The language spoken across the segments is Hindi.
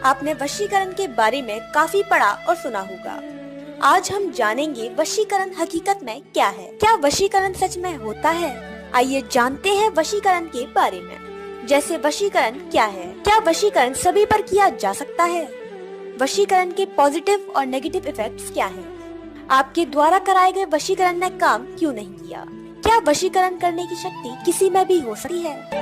आपने वशीकरण के बारे में काफी पढ़ा और सुना होगा। आज हम जानेंगे वशीकरण हकीकत में क्या है। क्या वशीकरण सच में होता है? आइए जानते हैं वशीकरण के बारे में। जैसे वशीकरण क्या है? क्या वशीकरण सभी पर किया जा सकता है? वशीकरण के पॉजिटिव और नेगेटिव इफेक्ट्स क्या हैं? आपके द्वारा कराए गए वशीकरण ने काम क्यों नहीं किया? क्या वशीकरण करने की शक्ति किसी में भी हो सकती है?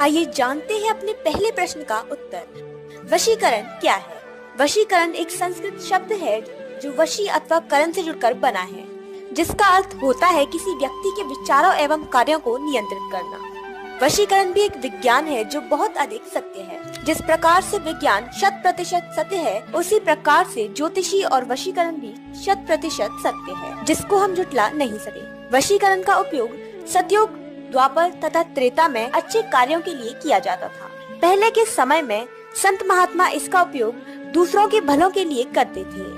आइए जानते हैं अपने पहले प्रश्न का उत्तर। वशीकरण क्या है? वशीकरण एक संस्कृत शब्द है जो वशी अथवा करण से जुड़कर बना है, जिसका अर्थ होता है किसी व्यक्ति के विचारों एवं कार्यों को नियंत्रित करना। वशीकरण भी एक विज्ञान है जो बहुत अधिक सत्य है। जिस प्रकार से विज्ञान 100% सत्य है, उसी प्रकार से ज्योतिषी और वशीकरण भी 100% सत्य है, जिसको हम जुटला नहीं सके। वशीकरण का उपयोग सतयुग, द्वापर तथा त्रेता में अच्छे कार्यों के लिए किया जाता था। पहले के समय में संत महात्मा इसका उपयोग दूसरों के भलों के लिए करते थे।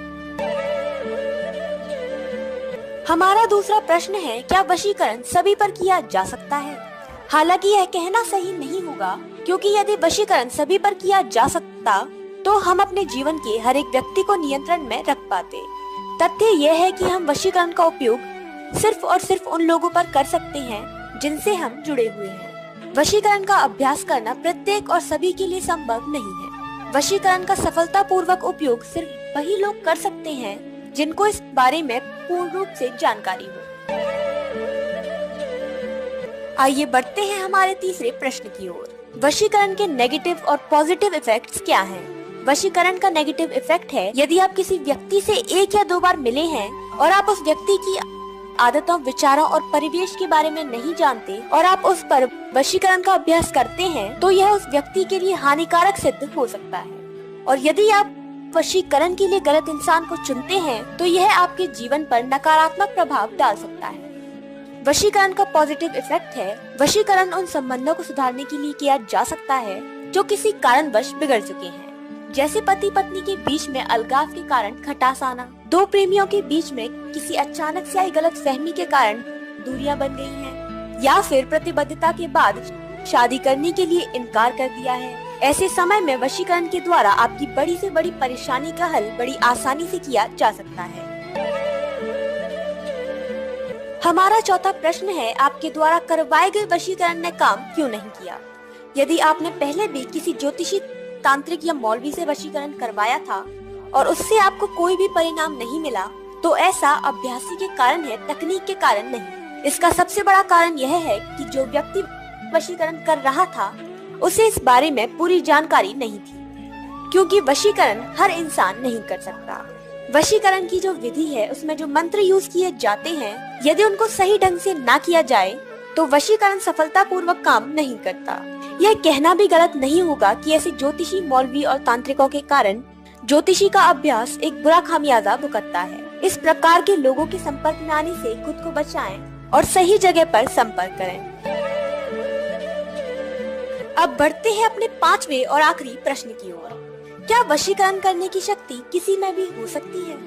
हमारा दूसरा प्रश्न है, क्या वशीकरण सभी पर किया जा सकता है? हालांकि यह कहना सही नहीं होगा, क्योंकि यदि वशीकरण सभी पर किया जा सकता तो हम अपने जीवन के हर एक व्यक्ति को नियंत्रण में रख पाते। तथ्य यह है कि हम वशीकरण का उपयोग सिर्फ और सिर्फ उन लोगों पर कर सकते हैं जिनसे हम जुड़े हुए हैं। वशीकरण का अभ्यास करना प्रत्येक और सभी के लिए संभव नहीं है। वशीकरण का सफलतापूर्वक उपयोग सिर्फ वही लोग कर सकते हैं जिनको इस बारे में पूर्ण रूप से जानकारी हो। आइए बढ़ते हैं हमारे तीसरे प्रश्न की ओर। वशीकरण के नेगेटिव और पॉजिटिव इफेक्ट्स क्या हैं? वशीकरण का नेगेटिव इफेक्ट है, यदि आप किसी व्यक्ति से 1 या 2 बार मिले हैं और आप उस व्यक्ति की आदतों, विचारों और परिवेश के बारे में नहीं जानते और आप उस पर वशीकरण का अभ्यास करते हैं, तो यह उस व्यक्ति के लिए हानिकारक सिद्ध हो सकता है। और यदि आप वशीकरण के लिए गलत इंसान को चुनते हैं, तो यह आपके जीवन पर नकारात्मक प्रभाव डाल सकता है। वशीकरण का पॉजिटिव इफेक्ट है, वशीकरण उन संबंधों को सुधारने के लिए किया जा सकता है जो किसी कारणवश बिगड़ चुके हैं। जैसे पति पत्नी के बीच में अलगाव के कारण खटास आना, 2 प्रेमियों के बीच में किसी अचानक से आई गलत फहमी के कारण दूरियां बन गई हैं, या फिर प्रतिबद्धता के बाद शादी करने के लिए इनकार कर दिया है। ऐसे समय में वशीकरण के द्वारा आपकी बड़ी से बड़ी परेशानी का हल बड़ी आसानी से किया जा सकता है। हमारा चौथा प्रश्न है, आपके द्वारा करवाए गए वशीकरण ने काम क्यों नहीं किया? यदि आपने पहले भी किसी ज्योतिषी, तांत्रिक या मौलवी से वशीकरण करवाया था और उससे आपको कोई भी परिणाम नहीं मिला, तो ऐसा अभ्यासी के कारण है, तकनीक के कारण नहीं। इसका सबसे बड़ा कारण यह है कि जो व्यक्ति वशीकरण कर रहा था उसे इस बारे में पूरी जानकारी नहीं थी, क्योंकि वशीकरण हर इंसान नहीं कर सकता। वशीकरण की जो विधि है, उसमें जो मंत्र यूज किए जाते हैं, यदि उनको सही ढंग से ना किया जाए तो वशीकरण सफलतापूर्वक काम नहीं करता। यह कहना भी गलत नहीं होगा कि ऐसे ज्योतिषी, मौलवी और तांत्रिकों के कारण ज्योतिषी का अभ्यास एक बुरा खामियाजा भुगतता है। इस प्रकार के लोगों के संपर्क में आने से खुद को बचाएं और सही जगह पर संपर्क करें। अब बढ़ते हैं अपने 5वें और आखिरी प्रश्न की ओर। क्या वशीकरण करने की शक्ति किसी में भी हो सकती है?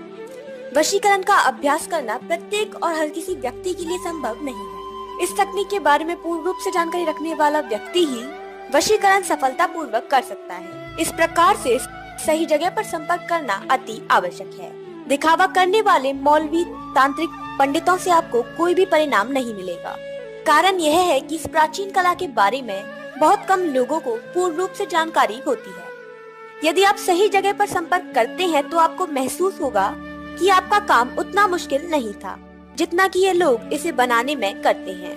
वशीकरण का अभ्यास करना प्रत्येक और हर किसी व्यक्ति के लिए संभव नहीं है। इस तकनीक के बारे में पूर्ण रूप से जानकारी रखने वाला व्यक्ति ही वशीकरण सफलतापूर्वक कर सकता है। इस प्रकार से सही जगह पर संपर्क करना अति आवश्यक है। दिखावा करने वाले मौलवी, तांत्रिक पंडितों से आपको कोई भी परिणाम नहीं मिलेगा। कारण यह है कि इस प्राचीन कला के बारे में बहुत कम लोगों को पूर्ण रूप से जानकारी होती है। यदि आप सही जगह पर संपर्क करते हैं तो आपको महसूस होगा कि आपका काम उतना मुश्किल नहीं था जितना कि ये लोग इसे बनाने में करते हैं।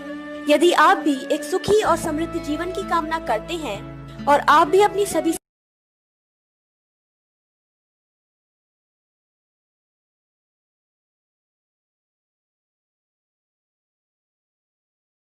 यदि आप भी एक सुखी और समृद्ध जीवन की कामना करते हैं और आप भी अपनी सभी